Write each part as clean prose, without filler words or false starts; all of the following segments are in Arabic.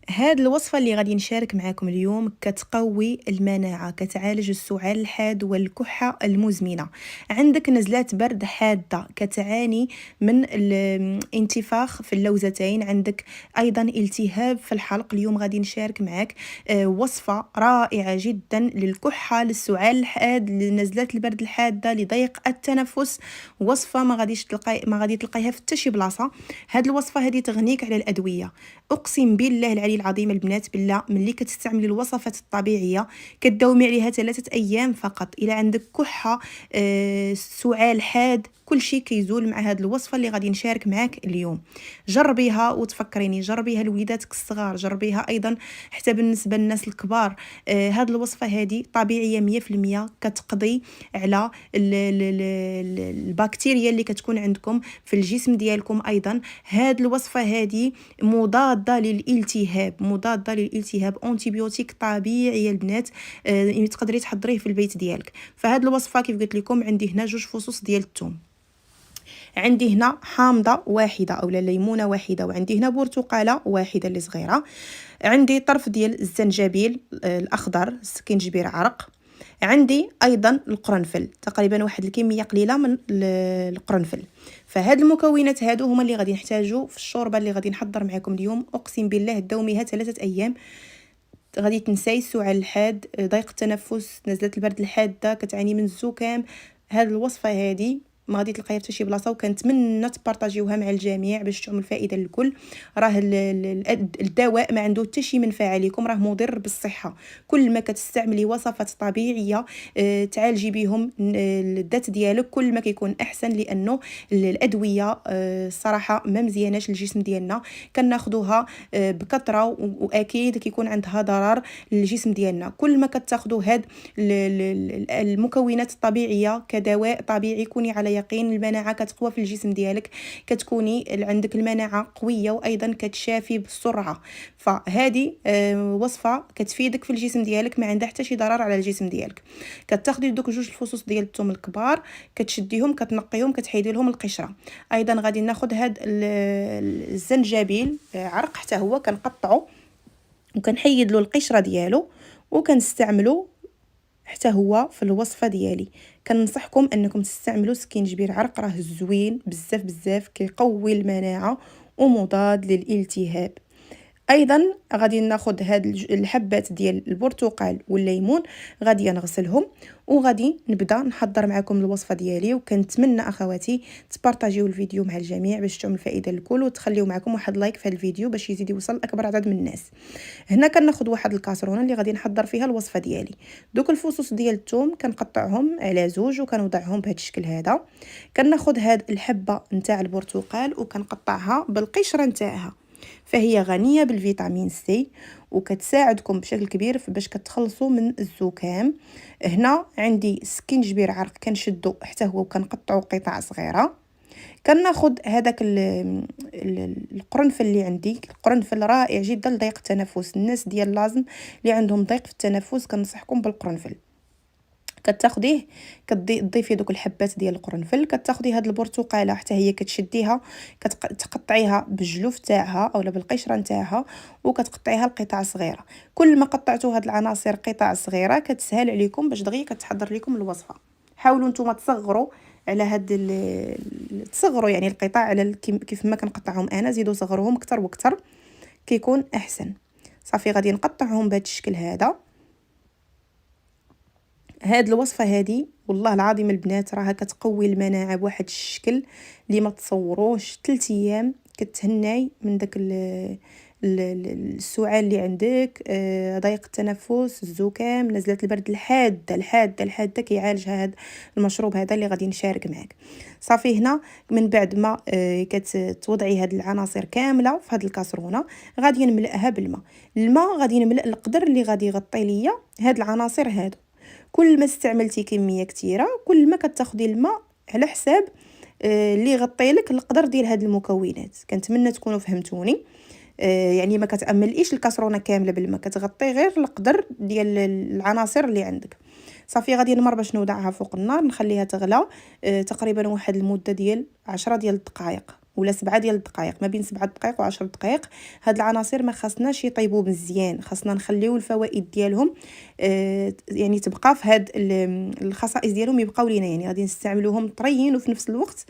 هاد الوصفة اللي غادي نشارك معاكم اليوم كتقوي المناعة، كتعالج السعال الحاد والكحة المزمنة. عندك نزلات برد حادة، كتعاني من الانتفاخ في اللوزتين، عندك أيضا التهاب في الحلق. اليوم غادي نشارك معاك وصفة رائعة جدا للكحة، للسعال الحاد، لنزلات البرد الحادة، لضيق التنفس. وصفة ما غادي تلقايها في حتى شي بلاصة. هاد الوصفة هذه تغنيك على الأدوية. اقسم بالله العلي العظيم البنات بالله ملي كتستعملي الوصفات الطبيعيه كداومي عليها 3 ايام فقط، الى عندك كحه سعال حاد كل شيء كيزول مع هذه الوصفه اللي غادي نشارك معاك اليوم. جربيها وتفكريني، جربيها لوليداتك الصغار، جربيها ايضا حتى بالنسبه للناس الكبار. هذه الوصفه هذه طبيعيه 100%، كتقضي على البكتيريا اللي كتكون عندكم في الجسم ديالكم. ايضا هذه الوصفه هذه مضاده للالتهاب انتيبيوتيك طبيعي البنات. تقدري تحضريه في البيت ديالك. فهاد الوصفه كيف قلت لكم عندي هنا 2 فصوص ديال الثوم، عندي هنا حامضه واحده اولا ليمونه واحده، وعندي هنا برتقاله واحده اللي صغيره، عندي طرف ديال الزنجبيل الاخضر السكينجبير عرق، عندي ايضا القرنفل تقريبا واحد الكميه قليله من القرنفل. فهاد المكونات هادو هما اللي غادي نحتاجو في الشوربه اللي غادي نحضر معكم اليوم. اقسم بالله دوميها 3 ايام غادي تنساي السعال الحاد، ضيق التنفس، نزلات البرد الحاده، كتعاني من الزكام. هاد الوصفه هادي ما غادي تلقايها في شي بلاصه، وكنتمنى تبارطاجيوها مع الجميع باش تعمل فائده للكل. راه الدواء ما عنده حتى شي منفعه لكم، راه مضر بالصحه. كل ما كتستعملي وصفات طبيعيه تعالجي بهم الذات ديالك كل ما كيكون احسن، لانه الادويه الصراحه ما مزياناش للجسم ديالنا، كناخذوها بكثره واكيد كيكون عندها ضرر للجسم ديالنا. كل ما كتاخذوا هاد المكونات الطبيعيه كدواء طبيعي كوني على يقين المناعه كتقوى في الجسم ديالك، كتكوني عندك المناعه قويه، وايضا كتشافي بسرعه. فهذه وصفه كتفيدك في الجسم ديالك، ما عندها حتى شي ضرر على الجسم ديالك. كتاخدي دوك 2 الفصوص ديال الثوم الكبار، كتشديهم كتنقيهم كتحيدي لهم القشره. ايضا غادي ناخذ هاد الزنجبيل عرق حتى هو كنقطعه وكنحيد له القشره ديالو وكنستعملو حتى هو في الوصفه ديالي. كننصحكم انكم تستعملوا سكينجبير عرق، راه زوين بزاف بزاف، كيقوي المناعه ومضاد للالتهاب. ايضا غادي ناخذ هاد الحبات ديال البرتقال والليمون، غادي نغسلهم وغادي نبدا نحضر معكم الوصفه ديالي. وكنتمنى اخواتي تبارطاجيو الفيديو مع الجميع باش تعمل فائده للكل، وتخليو معكم واحد لايك في هذا الفيديو باش يزيد يوصل لاكبر عدد من الناس. هنا كناخذ واحد الكاسرونه اللي غادي نحضر فيها الوصفه ديالي. دوك الفصوص ديال الثوم كنقطعهم على 2 وكنوضعهم بهذا الشكل هذا. كناخذ هاد الحبه نتاع البرتقال وكنقطعها بالقشره نتاعها، فهي غنية بالفيتامين سي وكتساعدكم بشكل كبير باش كتخلصوا من الزكام. هنا عندي سكينجبير عرق كنشدو حتى هو وكنقطعو قطع صغيره. كناخذ هذاك القرنفل اللي عندي، القرنفل رائع جدا لضيق التنفس. الناس ديال لازم اللي عندهم ضيق في التنفس كنصحكم بالقرنفل. كتاخديه كتضيفي دوك الحبات ديال القرنفل، كتاخدي هاد البرتقاله حتى هي كتشديها كتقطعيها بالجلوف تاعها اولا بالقشره نتاعها وكتقطعيها لقطع صغيره. كل ما قطعتوا هاد العناصر قطع صغيره كتسهل عليكم باش دغيا كتحضر لكم الوصفه. حاولوا نتوما تصغروا على هاد تصغروا يعني القطع على كيف ما كنقطعهم انا، زيدوا صغروهم اكثر واكثر كيكون احسن. صافي غادي نقطعهم بهذا الشكل هذا. هاد الوصفه هادي والله العظيم البنات راها كتقوي المناعه بواحد الشكل اللي ما تصوروش. 3 ايام كتهناي من داك السعال اللي عندك، ضيق التنفس، الزكام، نزلات البرد الحاده كيعالجها هاد المشروب هذا اللي غادي نشارك معك. صافي هنا من بعد ما كتوضعي هاد العناصر كامله في هاد الكاسرونه غادي نملأها بالماء. الماء غادي نملأ القدر اللي غادي يغطي ليا هاد العناصر هادو. كل ما استعملتي كميه كثيره كل ما كتاخدي الماء على حساب اللي يغطي لك القدر ديال هاد المكونات. كنتمنى تكونوا فهمتوني. يعني ما كتاملئيش الكاسرونه كامله بالماء، كتغطي غير القدر ديال العناصر اللي عندك. صافي غادي نمر باش نوضعها فوق النار نخليها تغلى تقريبا واحد المده ديال 10 ديال الدقائق. ولا 7 ديال الدقائق، ما بين 7 دقائق و10 دقائق. هاد العناصر ما خاصناش يطيبوا مزيان، خاصنا نخليو الفوائد ديالهم يعني تبقى في هاد الخصائص ديالهم يبقاو لينا. يعني غادي نستعملوهم طريين وفي نفس الوقت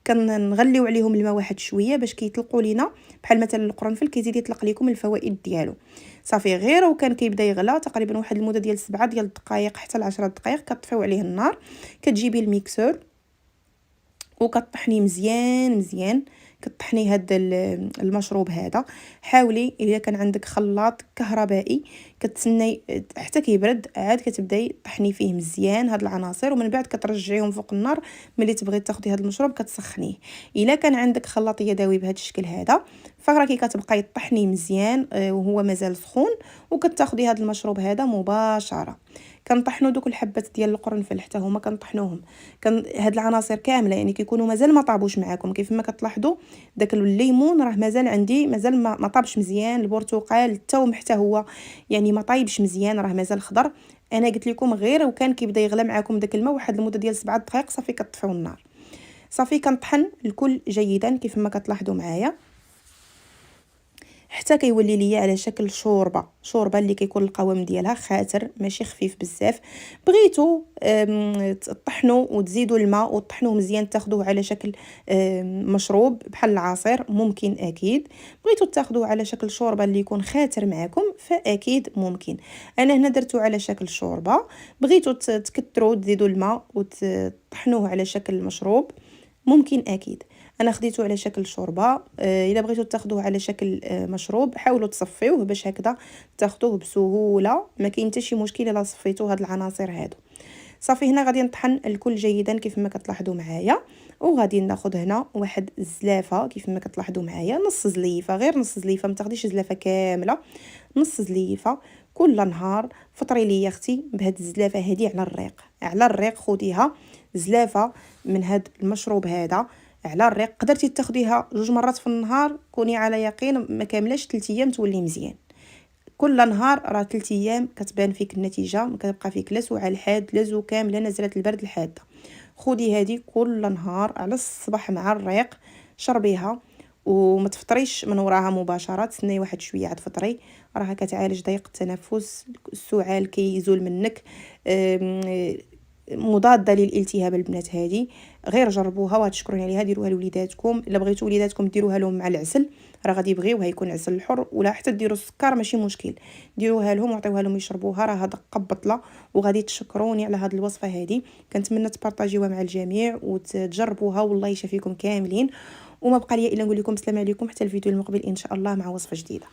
كنغليو عليهم الماء واحد شويه باش كيطلقوا لينا، بحال مثلا القرنفل كيزيد يطلق لكم الفوائد ديالو. صافي غير وكان كيبدا يغلى تقريبا واحد المده ديال 7 ديال الدقائق حتى ل 10 دقائق، كطفيو عليه النار، كتجيبي الميكسور وكطحني مزيان مزيان. كطحني هاد المشروب هذا. حاولي الا كان عندك خلاط كهربائي كتسناي حتى كيبرد، عاد كتبداي طحني فيه مزيان هاد العناصر، ومن بعد كترجعيهم فوق النار. ملي تبغي تاخدي هاد المشروب كتسخنيه. الا كان عندك خلاط يدوي بهذا الشكل هذا، فراكي كتبقاي طحني مزيان وهو مازال سخون، وكتاخدي هاد المشروب هذا مباشره. كنطحنوا دوك الحبات ديال القرنفل حتى هما كنطحنوهم. هاد العناصر كامله يعني كيكونوا مازال ما طابوش معاكم. كيف ما كتلاحظوا داك الليمون راه مازال عندي، مازال ما طابش مزيان. البرتقال الثوم حتى هو يعني ما طايبش مزيان، راه مازال خضر. انا قلت لكم غير وكان كيبدا يغلى معاكم داك الماء واحد المده ديال 7 دقائق، صافي كطفيو النار. صافي كنطحن الكل جيدا كيف ما كتلاحظوا معايا حتى كيولي ليا على شكل شوربه اللي كيكون القوام ديالها خاتر ماشي خفيف بزاف. بغيتو تطحنوا وتزيدوا الماء وتطحنوه مزيان تاخذوه على شكل مشروب بحال العصير، ممكن اكيد. بغيتو تاخذوه على شكل شوربه اللي يكون خاتر معكم، فاكيد ممكن. انا هنا درتو على شكل شوربه. بغيتو تكثروا تزيدوا الماء وتطحنوه على شكل مشروب، ممكن اكيد. انا خديته على شكل شوربه. الا بغيتو تاخذوه على شكل مشروب حاولوا تصفيوه باش هكذا تاخذوه بسهوله، ما كاين حتى شي مشكل الا صفيتو هاد العناصر هادو. صافي هنا غادي نطحن الكل جيدا كيف ما كتلاحظوا معايا، وغادي ناخذ هنا واحد الزلافه كيف ما كتلاحظوا معايا، نص زليفه، غير نص زليفه، ما تاخديش زلافه كامله، نص زليفه. كل نهار فطري لي يا اختي بهاد الزلافه هذه على الريق، على الريق خديها زلافه من هاد المشروب هذا على الريق. قدرتي تاخديها 2 مرات في النهار كوني على يقين ما كاملاش 3 ايام تولي مزيان. كل نهار راه 3 ايام كتبان فيك النتيجه، ما كتبقى فيك لا سعال الحاد لا زكام لا نزله البرد الحاده. خدي هذه كل نهار على الصباح مع الريق، شربيها وما تفطريش من وراها مباشره، تسناي واحد شويه عاد فطري. راها كتعالج ضيق التنفس، السعال كيزول منك، مضاده للالتهاب. البنات هذه غير جربوها وغتشكروني عليها. ديروها لوليداتكم، الا بغيتوا وليداتكم ديروها لهم مع العسل، راه غادي يبغيوها، يكون عسل الحر ولا حتى ديروا السكر ماشي مشكل. ديروها لهم وعطيوها لهم يشربوها، راه دقه بطله. وغادي تشكروني على هذه الوصفه هذه. كنتمنى تبارطاجيوها مع الجميع وتجربوها، والله يشافيكم كاملين. وما بقى لي الا نقول لكم السلام عليكم حتى الفيديو المقبل ان شاء الله مع وصفه جديده.